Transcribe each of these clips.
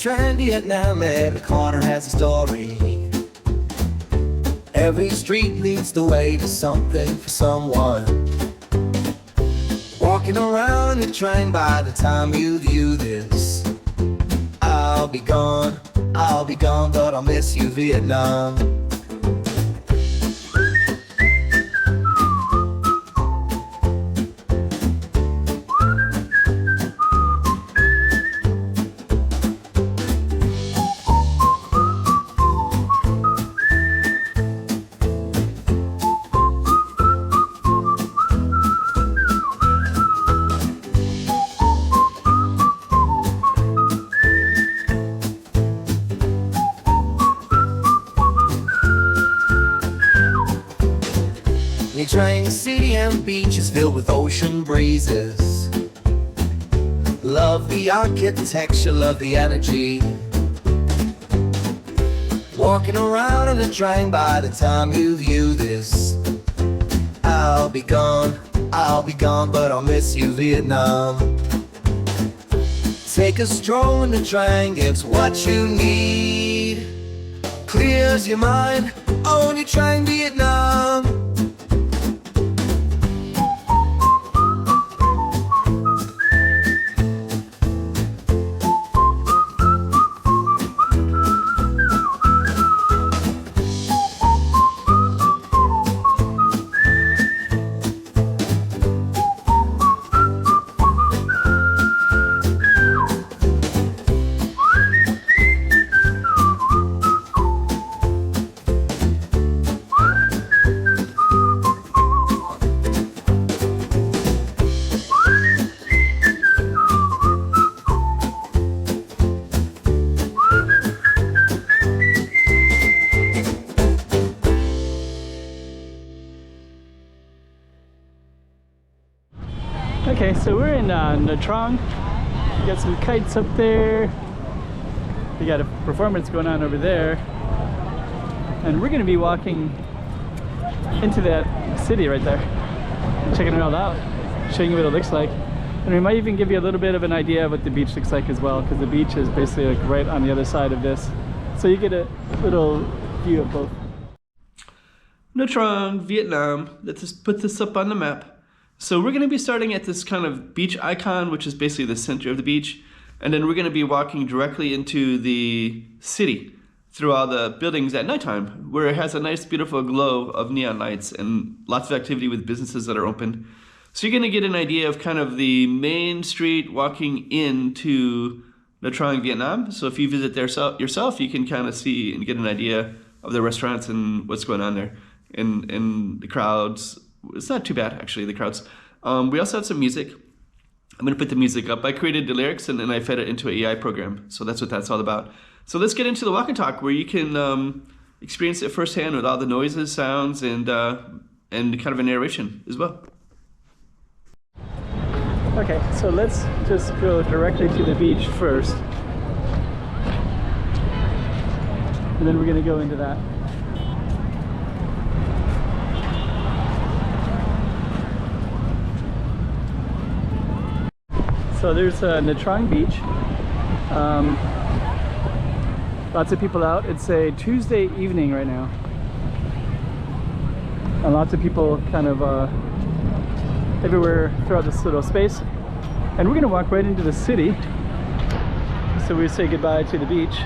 Trang, Vietnam, every corner has a story. Every street leads the way to something for someone. Walking around the train by the time you view this. I'll be gone, but I'll miss you, Vietnam. Nha Trang city and beach is filled with ocean breezes. Love the architecture, love the energy. Walking around in a train by the time you view this. I'll be gone, but I'll miss you, Vietnam. Take a stroll in the train, gives what you need. Clears your mind, on your train, Vietnam. Okay, so we're in Nha Trang. We got some kites up there. We got a performance going on over there. And we're gonna be walking into that city right there, checking it all out, showing you what it looks like. And we might even give you a little bit of an idea of what the beach looks like as well, because the beach is basically like right on the other side of this. So you get a little view of both. Nha Trang, Vietnam. Let's just put this up on the map. So we're going to be starting at this kind of beach icon, which is basically the center of the beach. And then we're going to be walking directly into the city through all the buildings at nighttime, where it has a nice, beautiful glow of neon lights and lots of activity with businesses that are open. So you're going to get an idea of kind of the main street walking into Nha Trang, Vietnam. So if you visit there yourself, you can kind of see and get an idea of the restaurants and what's going on there and the crowds. It's not too bad, actually, the crowds. We also have some music. I'm going to put the music up. I created the lyrics and then I fed it into an AI program. So that's what that's all about. So let's get into the walk and talk, where you can experience it firsthand with all the noises, sounds, and kind of a narration as well. Okay, so let's just go directly to the beach first. And then we're going to go into that. So there's Nha Trang Beach. Lots of people out. It's a Tuesday evening right now. And lots of people kind of everywhere throughout this little space. And we're gonna walk right into the city. So we say goodbye to the beach.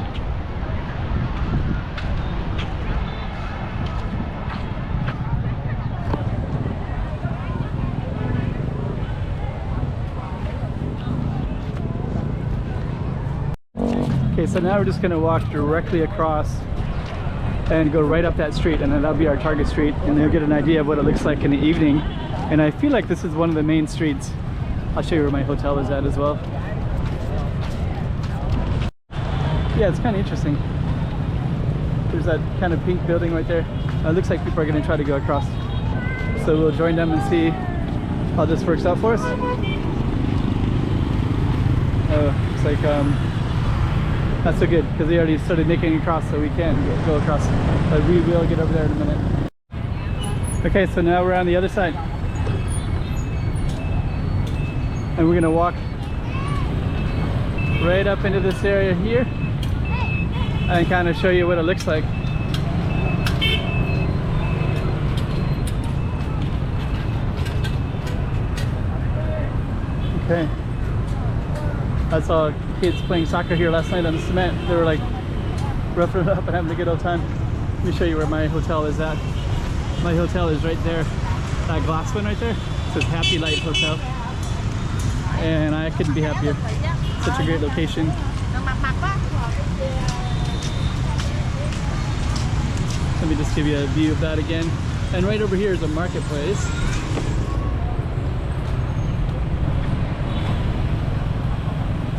Okay, so now we're just going to walk directly across and go right up that street, and then that'll be our target street, and you'll get an idea of what it looks like in the evening. And I feel like this is one of the main streets. I'll show you where my hotel is at as well. Yeah, it's kind of interesting. There's that kind of pink building right there. It looks like people are going to try to go across. So we'll join them and see how this works out for us. Oh, looks like not so good, because they already started making it across, so we can't go across. But we will get over there in a minute. Okay, so now we're on the other side. And we're gonna walk right up into this area here. and kind of show you what it looks like. Okay. I saw kids playing soccer here last night on the cement. They were like roughing it up and having a good old time. Let me show you where my hotel is at. My hotel is right there. That glass one right there. It says Happy Light Hotel. And I couldn't be happier. Such a great location. Let me just give you a view of that again. And right over here is a marketplace.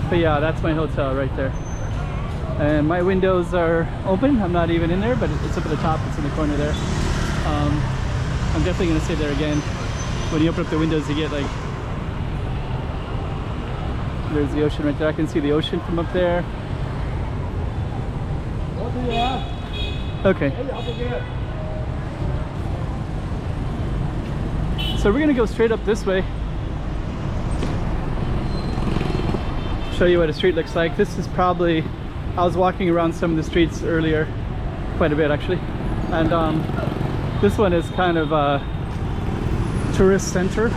But yeah, that's my hotel right there. And my windows are open. I'm not even in there, but it's up at the top. It's in the corner there. I'm definitely gonna stay there again. When you open up the windows, you get like, there's the ocean right there. I can see the ocean from up there. Okay. So we're gonna go straight up this way. Show you what a street looks like. This is probably, I was walking around some of the streets earlier, quite a bit actually, and this one is kind of a tourist central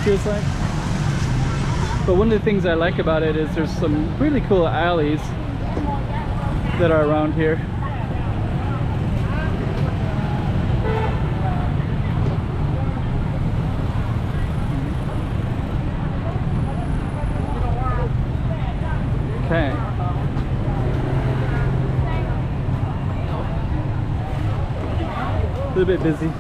feels like. But one of the things I like about it is there's some really cool alleys that are around here. Okay. A little bit busy.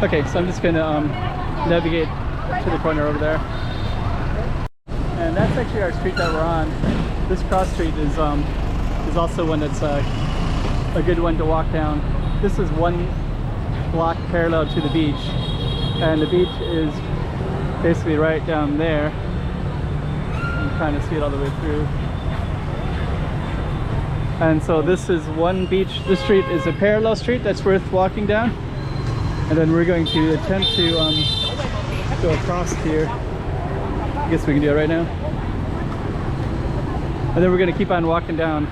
Okay, so I'm just gonna navigate to the corner over there. And that's actually our street that we're on. This cross street is also one that's a good one to walk down. This is one block parallel to the beach, and the beach is basically right down there. You can kind of see it all the way through. And so this is one beach. This street is a parallel street that's worth walking down, and then we're going to attempt to go across here. I guess we can do it right now. And then we're going to keep on walking down.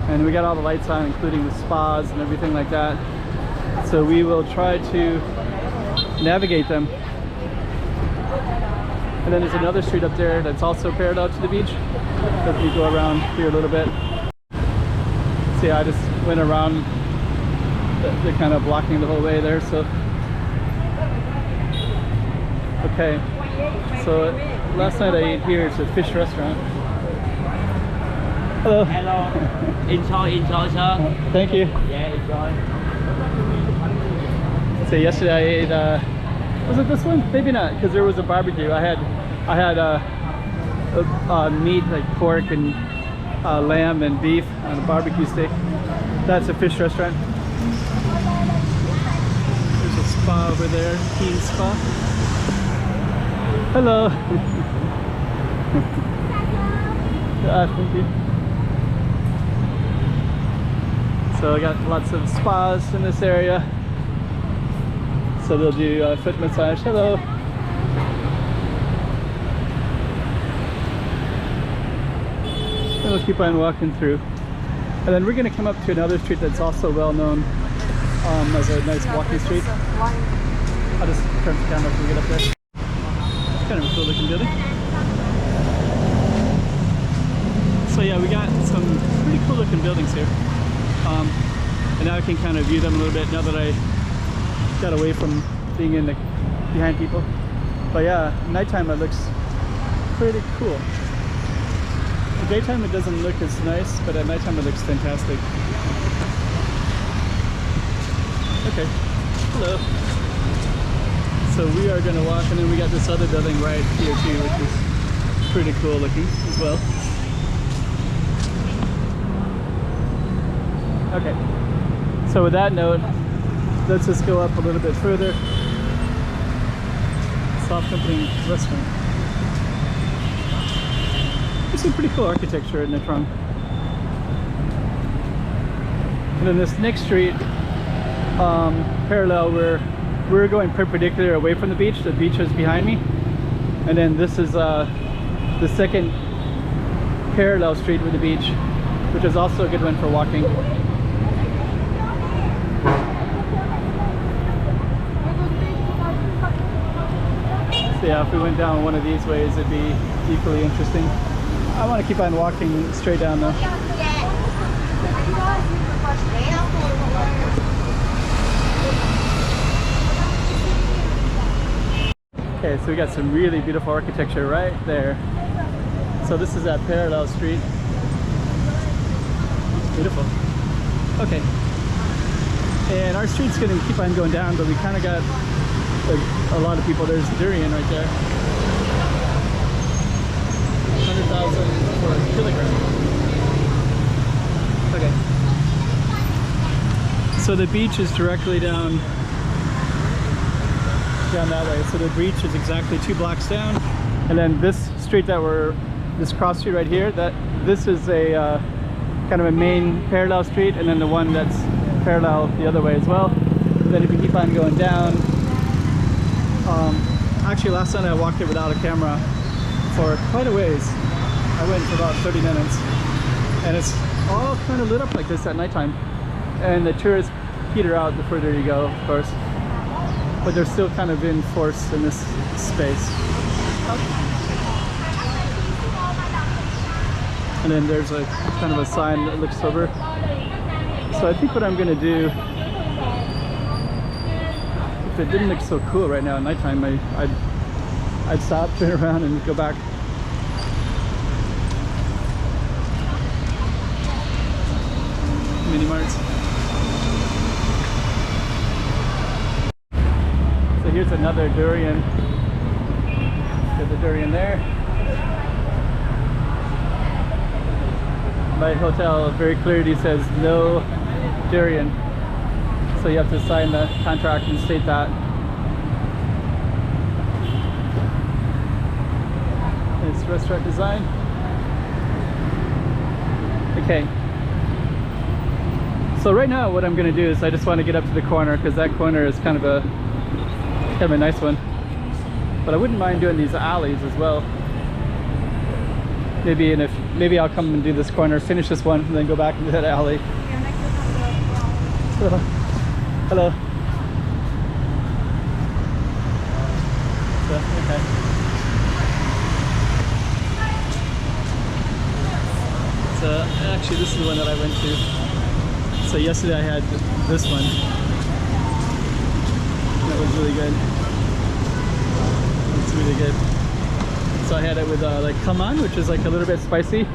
And we got all the lights on, including the spas and everything like that. So we will try to navigate them. And then there's another street up there that's also parallel to the beach. Let me go around here a little bit. See, I just went around. They're kind of blocking the whole way there, so. Okay, so last night I ate here. It's a fish restaurant. Hello. Hello. Enjoy, sir. Thank you. Yeah, enjoy. So yesterday I ate, was it this one? Maybe not, because there was a barbecue. I had meat like pork and lamb and beef on a barbecue steak. That's a fish restaurant. There's a spa over there, Keen Spa. Hello. Thank you. So I got lots of spas in this area. So they'll do foot massage. Hello. And we'll keep on walking through. And then we're going to come up to another street that's also well known as a nice walking street. I'll just turn the camera so we get up there. It's kind of a cool looking building. So yeah, we got some pretty cool looking buildings here. And now I can kind of view them a little bit now that I got away from being in behind people. But yeah, nighttime it looks pretty cool. At daytime it doesn't look as nice, but at nighttime it looks fantastic. Okay, hello. So we are gonna walk, and then we got this other building right here too, which is pretty cool looking as well. Okay, so with that note, let's just go up a little bit further. Soft opening restaurant. There's some pretty cool architecture in the trunk. And then this next street parallel where we're going perpendicular away from the beach. The beach is behind me, and then this is the second parallel street with the beach, which is also a good one for walking. So yeah, if we went down one of these ways, it'd be equally interesting. I want to keep on walking straight down though. Okay, so we got some really beautiful architecture right there. So this is that parallel street. It's beautiful. Okay. And our street's gonna keep on going down, but we kind of got like a lot of people. There's durian right there. 100,000 for a kilogram. Okay. So the beach is directly down that way. So the beach is exactly 2 blocks down, and then this street this cross street right here, this is a kind of a main parallel street, and then the one that's parallel the other way as well. And then if you keep on going down, actually last night I walked it without a camera for quite a ways. I went for about 30 minutes, and it's all kind of lit up like this at nighttime, and the tourists peter out the further you go, of course, but they're still kind of in force in this space. And then there's a kind of a sign that looks over. So I think what I'm gonna do, if it didn't look so cool right now at nighttime, I'd stop, turn around, and go back. Mini marts. So here's another durian. There's a durian there. My hotel very clearly says no durian, so you have to sign the contract and state that. It's restaurant design. Okay. So right now what I'm going to do is I just want to get up to the corner, because that corner is kind of a nice one. But I wouldn't mind doing these alleys as well. Maybe I'll come and do this corner, finish this one, and then go back into that alley. Hello. Hello. So, okay. So actually this is the one that I went to. So yesterday I had this one. That was really good. It's really good. So I had it with like kaman, which is like a little bit spicy.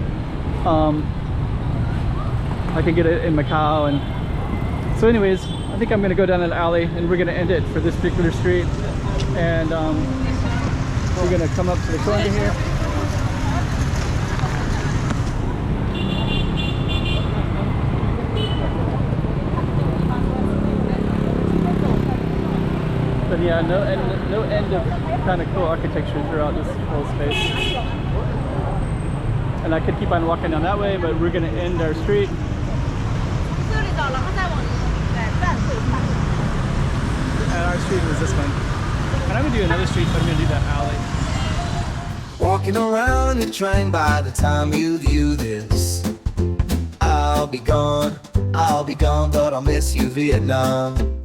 I can get it in Macau, and so anyways, I think I'm gonna go down that alley, and we're gonna end it for this particular street, and we're gonna come up to the corner here. But yeah, no end of kind of cool architecture throughout this whole space. And I could keep on walking down that way, but we're gonna end our street. And our street was this one. And I'm gonna do another street, but I'm gonna do that alley. Walking around and trying, by the time you view this, I'll be gone, but I'll miss you, Vietnam.